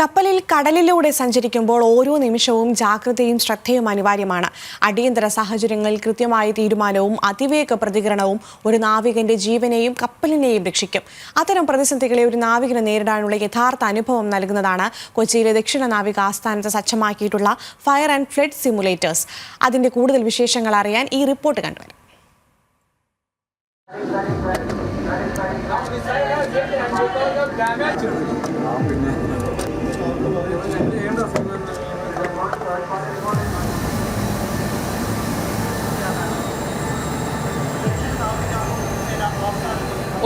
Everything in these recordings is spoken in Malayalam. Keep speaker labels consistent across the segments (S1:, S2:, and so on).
S1: കപ്പലിൽ കടലിലൂടെ സഞ്ചരിക്കുമ്പോൾ ഓരോ നിമിഷവും ജാഗ്രതയും ശ്രദ്ധയും അനിവാര്യമാണ്. അടിയന്തര സാഹചര്യങ്ങളിൽ കൃത്യമായ തീരുമാനവും അതിവേഗ പ്രതികരണവും ഒരു നാവികന്റെ ജീവനെയും കപ്പലിനെയും രക്ഷിക്കും. അത്തരം പ്രതിസന്ധികളെ ഒരു നാവികന് നേരിടാനുള്ള യഥാർത്ഥ അനുഭവം നൽകുന്നതാണ് കൊച്ചിയിലെ ദക്ഷിണ നാവിക ആസ്ഥാനത്ത് സജ്ജമാക്കിയിട്ടുള്ള ഫയർ ആൻഡ് ഫ്ലഡ് സിമുലേറ്റേഴ്സ്. അതിന്റെ കൂടുതൽ വിശേഷങ്ങൾ അറിയാൻ ഈ റിപ്പോർട്ട് കണ്ടുവരാം.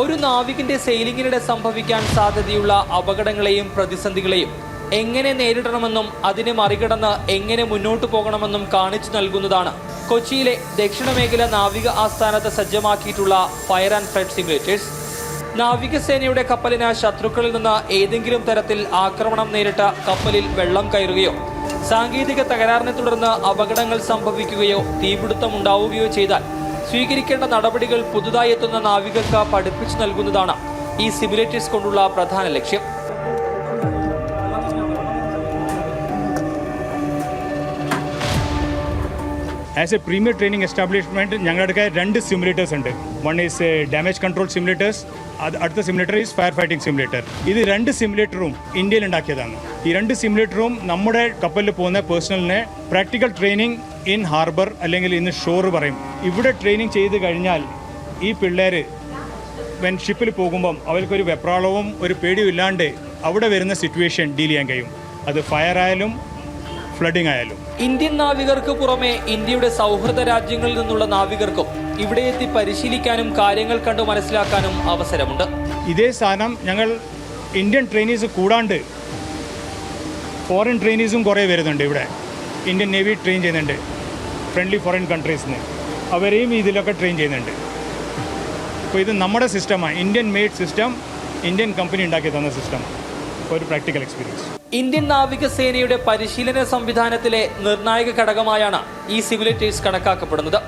S2: ഒരു നാവികന്റെ സെയിലിംഗിനിടെ സംഭവിക്കാൻ സാധ്യതയുള്ള അപകടങ്ങളെയും പ്രതിസന്ധികളെയും എങ്ങനെ നേരിടണമെന്നും അതിനെ മറികടന്ന് എങ്ങനെ മുന്നോട്ടു പോകണമെന്നും കാണിച്ചു നൽകുന്നതാണ് കൊച്ചിയിലെ ദക്ഷിണ മേഖല നാവിക ആസ്ഥാനത്ത് സജ്ജമാക്കിയിട്ടുള്ള ഫയർ ആൻഡ് ഫ്ലഡ് സിമുലേറ്റേഴ്സ്. നാവികസേനയുടെ കപ്പലിന് ശത്രുക്കളിൽ നിന്ന് ഏതെങ്കിലും തരത്തിൽ ആക്രമണം നേരിട്ട കപ്പലിൽ വെള്ളം കയറുകയോ സാങ്കേതിക തകരാറിനെ തുടർന്ന് അപകടങ്ങൾ സംഭവിക്കുകയോ തീപിടുത്തമുണ്ടാവുകയോ ചെയ്താൽ സ്വീകരിക്കേണ്ട നടപടികൾ പുതുതായി എത്തുന്ന നാവികർക്ക് പഠിപ്പിച്ചു നൽകുന്നതാണ് ഈ സിമുലേറ്റേഴ്സ് കൊണ്ടുള്ള പ്രധാന ലക്ഷ്യം.
S3: As a premier training establishment ഞങ്ങളുടെ രണ്ട് സിമുലേറ്റേഴ്സ് ഉണ്ട്. One is damage control simulators, അടുത്ത simulator is fire fighting simulator. ഇത് രണ്ട് സിമുലേറ്ററും ഇന്ത്യയിൽ ഉണ്ടാക്കിയതാണ്. ഈ രണ്ട് സിമുലേറ്ററും നമ്മുടെ കപ്പലിൽ പോകുന്ന പേഴ്സണലിനെ പ്രാക്ടിക്കൽ ട്രെയിനിങ് ഇൻ ഹാർബർ അല്ലെങ്കിൽ ഇന്ന് ഷോർ പറയും. ഇവിടെ ട്രെയിനിങ് ചെയ്ത് കഴിഞ്ഞാൽ ഈ പിള്ളേർ ഷിപ്പിൽ പോകുമ്പം അവർക്കൊരു വെപ്രാളവും ഒരു പേടിയും ഇല്ലാണ്ട് അവിടെ വരുന്ന സിറ്റുവേഷൻ ഡീൽ ചെയ്യാൻ കഴിയും. അത് ഫയർ ആയാലും ഫ്ലഡിംഗ് ആയാലും.
S2: ഇന്ത്യൻ നാവികർക്ക് പുറമെ ഇന്ത്യയുടെ സൗഹൃദ രാജ്യങ്ങളിൽ നിന്നുള്ള നാവികർക്കും ഇവിടെ എത്തി പരിശീലിക്കാനും കാര്യങ്ങൾ കണ്ടു മനസ്സിലാക്കാനും അവസരമുണ്ട്.
S3: ഇതേ സാധനം ഞങ്ങൾ ഇന്ത്യൻ ട്രെയിനീസ് കൂടാണ്ട് ഫോറിൻ ട്രെയിനീസും കുറേ വരുന്നുണ്ട്. ഇവിടെ ഇന്ത്യൻ നേവി ട്രെയിൻ ചെയ്യുന്നുണ്ട്, ഫ്രണ്ട്ലി ഫോറിൻ കൺട്രീസിൽ നിന്ന് അവരെയും ഇതിലൊക്കെ ട്രെയിൻ ചെയ്യുന്നുണ്ട്. അപ്പോൾ ഇത് നമ്മുടെ സിസ്റ്റമാണ്, Indian made system, Indian company ഉണ്ടാക്കി തന്ന സിസ്റ്റം. ഒരു പ്രാക്ടിക്കൽ എക്സ്പീരിയൻസ്.
S2: ഇന്ത്യൻ നാവികസേനയുടെ പരിശീലന സംവിധാനത്തിലെ നിർണായക ഘടകമായാണ് ഈ സിമുലേറ്റേഴ്സ് കണക്കാക്കപ്പെടുന്നത്.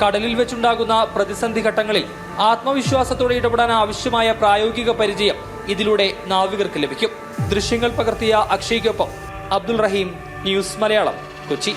S2: കടലിൽ വെച്ചുണ്ടാകുന്ന പ്രതിസന്ധി ഘട്ടങ്ങളിൽ ആത്മവിശ്വാസത്തോടെ ഇടപെടാൻ ആവശ്യമായ പ്രായോഗിക പരിചയം ഇതിലൂടെ നാവികർക്ക് ലഭിക്കും. ദൃശ്യങ്ങൾ പകർത്തിയ അക്ഷയ്ക്കൊപ്പം അബ്ദുൾ റഹീം, ന്യൂസ് മലയാളം, കൊച്ചി.